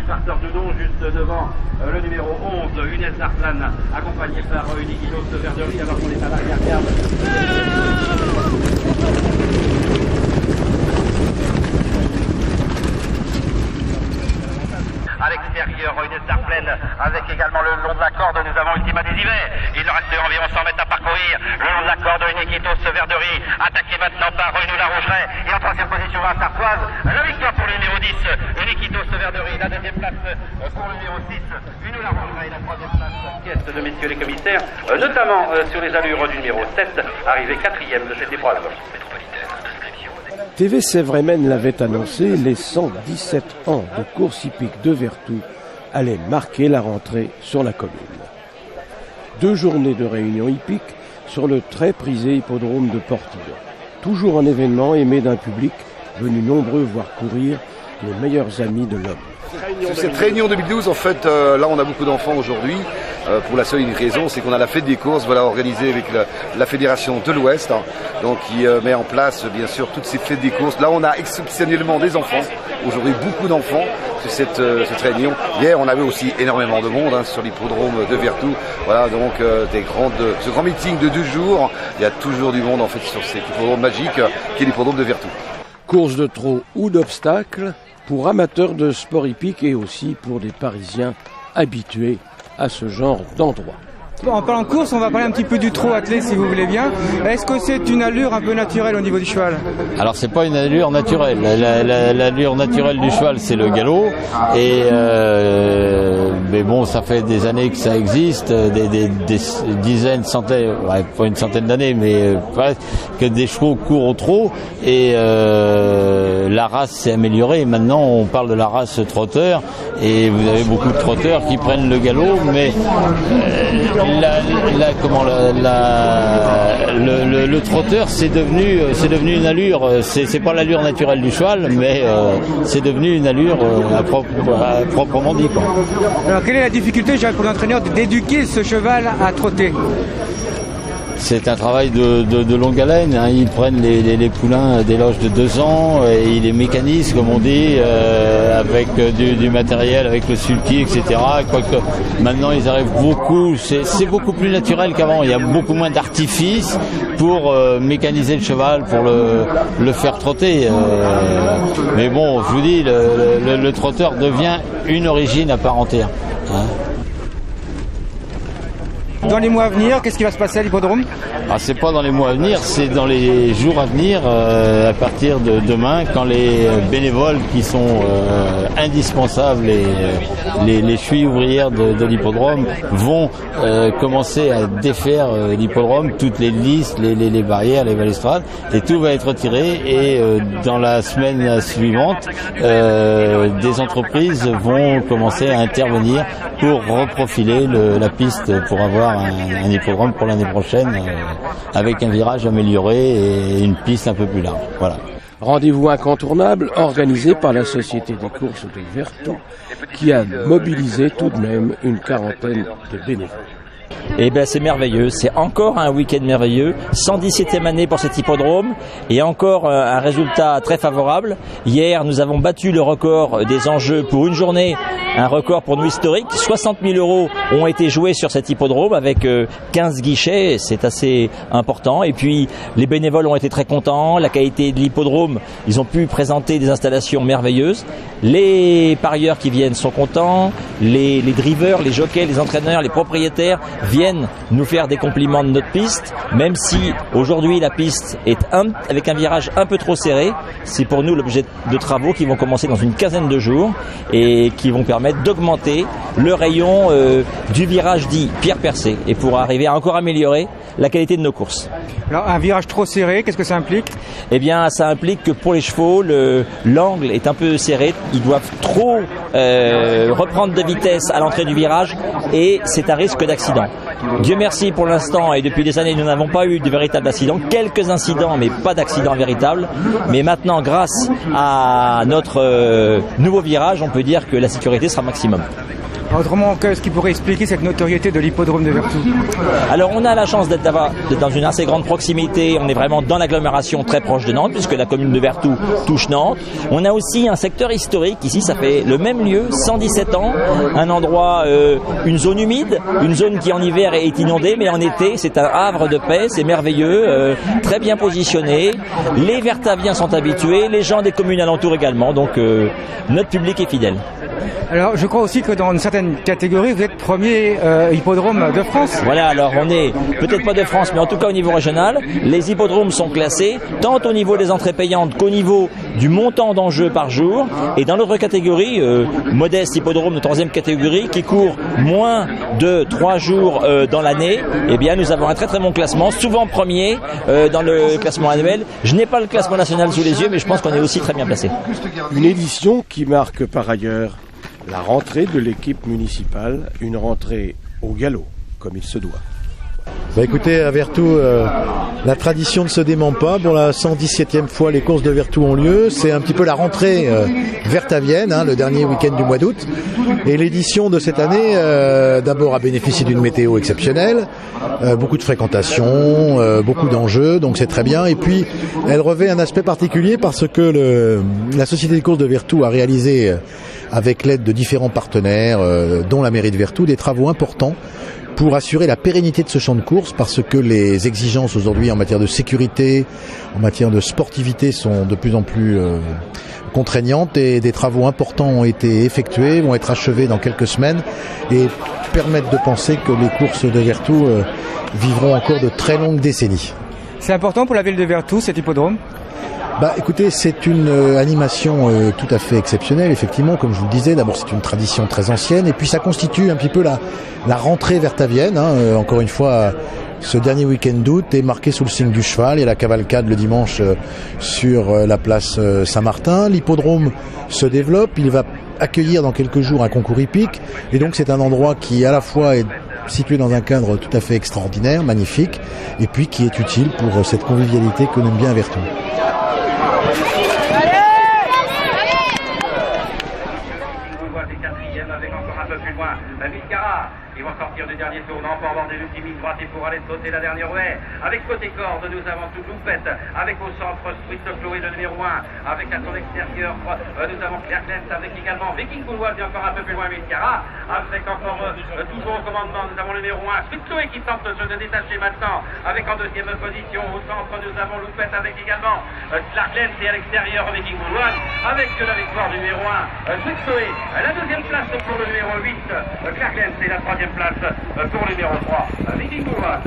starter de don juste devant le numéro 11, Younes Arslan, accompagné par Unikilos Verdery, alors qu'on est à l'arrière-garde. À l'extérieur, Younes Arslan, avec également le long de la corde, nous avons Ultima Desivet. Il leur reste environ 100 mètres à parcourir. Le long de la corde, Unikilos Verdery, attaqué maintenant par Renou Larougeray. Et en troisième position, la Sartoise. La victoire pour le numéro 10, Unikilos Verdery. La deuxième place pour le numéro 6, Renou Larougeray. La troisième place, pièce de messieurs les commissaires, notamment sur les allures du numéro 7, arrivé 4e de cette épreuve. TV Sèvres-Maine l'avait annoncé, les 117 ans de course hippique de Vertou allaient marquer la rentrée sur la commune. 2 journées de réunion hippique sur le très prisé hippodrome de Portillon. Toujours un événement aimé d'un public venu nombreux voir courir les meilleurs amis de l'homme. Cette réunion 2012, en fait, là on a beaucoup d'enfants aujourd'hui, pour la seule raison, c'est qu'on a la fête des courses, voilà, organisée avec la Fédération de l'Ouest, hein, donc qui met en place bien sûr toutes ces fêtes des courses. Là on a exceptionnellement des enfants, aujourd'hui beaucoup d'enfants sur cette réunion. Hier on avait aussi énormément de monde sur l'hippodrome de Vertou, voilà, donc ce grand meeting de 2 jours, il y a toujours du monde en fait sur cet hippodrome magique qui est l'hippodrome de Vertou. Course de trot ou d'obstacles pour amateurs de sport hippique et aussi pour des Parisiens habitués à ce genre d'endroit. En parlant de course, on va parler un petit peu du trot attelé si vous voulez bien. Est-ce que c'est une allure un peu naturelle au niveau du cheval? Alors c'est pas une allure naturelle. L'allure naturelle du cheval c'est le galop. Mais bon, ça fait des années que ça existe, des dizaines, centaines, ouais, pas une centaine d'années, mais presque, que des chevaux courent au trot. Et la race s'est améliorée. Maintenant on parle de la race trotteur. Et vous avez beaucoup de trotteurs qui prennent le galop, mais le trotteur c'est devenu une allure, c'est pas l'allure naturelle du cheval, mais c'est devenu une allure à proprement dit, quoi. Alors quelle est la difficulté pour l'entraîneur d'éduquer ce cheval à trotter? C'est un travail de longue haleine, hein. Ils prennent les poulains dès l'âge de 2 ans et ils les mécanisent, comme on dit, avec du matériel, avec le sulky, etc. Quoique maintenant ils arrivent beaucoup, c'est beaucoup plus naturel qu'avant. Il y a beaucoup moins d'artifices pour mécaniser le cheval, pour le faire trotter. Mais bon, je vous dis, le trotteur devient une origine à part entière, hein. Dans les mois à venir, qu'est-ce qui va se passer à l'hippodrome? C'est pas dans les mois à venir, c'est dans les jours à venir, à partir de demain, quand les bénévoles qui sont indispensables, les chevilles ouvrières de l'hippodrome, vont commencer à défaire l'hippodrome, toutes les listes, les barrières, les balustrades, et tout va être retiré. Et dans la semaine suivante, des entreprises vont commencer à intervenir pour reprofiler la piste, pour avoir un hippodrome pour l'année prochaine avec un virage amélioré et une piste un peu plus large. Voilà. Rendez-vous incontournable organisé par la Société des courses de Vertou qui a mobilisé tout de même une quarantaine de bénévoles. Eh bien c'est merveilleux, c'est encore un week-end merveilleux, 117e année pour cet hippodrome et encore un résultat très favorable. Hier nous avons battu le record des enjeux pour une journée, un record pour nous historique. 60 000 € ont été joués sur cet hippodrome avec 15 guichets, c'est assez important. Et puis les bénévoles ont été très contents, la qualité de l'hippodrome, ils ont pu présenter des installations merveilleuses. Les parieurs qui viennent sont contents, les drivers, les jockeys, les entraîneurs, les propriétaires viennent nous faire des compliments de notre piste, même si aujourd'hui la piste est avec un virage un peu trop serré. C'est pour nous l'objet de travaux qui vont commencer dans une quinzaine de jours et qui vont permettre d'augmenter le rayon du virage dit pierre percée et pour arriver à encore améliorer la qualité de nos courses. Alors un virage trop serré, qu'est-ce que ça implique? Eh bien ça implique que pour les chevaux, l'angle est un peu serré, ils doivent trop reprendre de vitesse à l'entrée du virage et c'est un risque d'accident. Dieu merci pour l'instant et depuis des années nous n'avons pas eu de véritables accidents, quelques incidents mais pas d'accidents véritables. Mais maintenant grâce à notre nouveau virage on peut dire que la sécurité sera maximum. Autrement, qu'est-ce qui pourrait expliquer cette notoriété de l'hippodrome de Vertou? Alors on a la chance d'être dans une assez grande proximité, on est vraiment dans l'agglomération très proche de Nantes puisque la commune de Vertou touche Nantes. On a aussi un secteur historique, ici ça fait le même 7e lieu, 117 ans, un endroit, une zone humide, une zone qui en hiver est inondée, mais en été c'est un havre de paix, c'est merveilleux, très bien positionné. Les Vertaviens sont habitués, les gens des communes alentours également, donc notre public est fidèle. Alors, je crois aussi que dans une certaine catégorie, vous êtes premier hippodrome de France. Voilà, alors on est peut-être pas de France, mais en tout cas au niveau régional, les hippodromes sont classés tant au niveau des entrées payantes qu'au niveau du montant d'enjeux par jour. Et dans l'autre catégorie, modeste hippodrome de 3e catégorie, qui court moins de 3 jours dans l'année, eh bien nous avons un très très bon classement, souvent premier dans le classement annuel. Je n'ai pas le classement national sous les yeux, mais je pense qu'on est aussi très bien placé. Une édition qui marque par ailleurs la rentrée de l'équipe municipale, une rentrée au galop, comme il se doit. Bah écoutez, à Vertou, la tradition ne se dément pas. Pour la 117e fois, les courses de Vertou ont lieu. C'est un petit peu la rentrée vertavienne, le dernier week-end du mois d'août. Et l'édition de cette année, d'abord, a bénéficié d'une météo exceptionnelle, beaucoup de fréquentation, beaucoup d'enjeux, donc c'est très bien. Et puis, elle revêt un aspect particulier parce que la Société des courses de Vertou a réalisé, avec l'aide de différents partenaires, dont la mairie de Vertou, des travaux importants pour assurer la pérennité de ce champ de course, parce que les exigences aujourd'hui en matière de sécurité, en matière de sportivité sont de plus en plus contraignantes, et des travaux importants ont été effectués, vont être achevés dans quelques semaines et permettent de penser que les courses de Vertou vivront encore de très longues décennies. C'est important pour la ville de Vertou, cet hippodrome ? Bah, écoutez, c'est une animation tout à fait exceptionnelle, effectivement, comme je vous le disais. D'abord, c'est une tradition très ancienne, et puis ça constitue un petit peu la rentrée vertavienne. Encore une fois, ce dernier week-end d'août est marqué sous le signe du cheval, et la cavalcade le dimanche sur la place Saint-Martin. L'hippodrome se développe, il va accueillir dans quelques jours un concours hippique, et donc c'est un endroit qui à la fois est situé dans un cadre tout à fait extraordinaire, magnifique, et puis qui est utile pour cette convivialité que n'aime bien Vertou. Ils vont sortir du dernier tournant pour avoir des ultimes lignes droites et pour aller sauter la dernière haie. Avec côté corde, nous avons toute loupette. Avec au centre, Sweet Chloé, le numéro 1. Avec à son extérieur, nous avons Claire Clence. Avec également Viking Gaulois, et encore un peu plus loin, Vilcara. Avec encore, toujours au commandement, nous avons le numéro 1. Sweet Chloé qui tente de se détacher maintenant. Avec en deuxième position, au centre, nous avons loupette. Avec également Claire Clence et à l'extérieur, Viking Gaulois. Avec la victoire du numéro 1. Sweet Chloé, la deuxième place pour le numéro 8. Claire Clence et la troisième place pour le numéro 3, Viking Gaulois.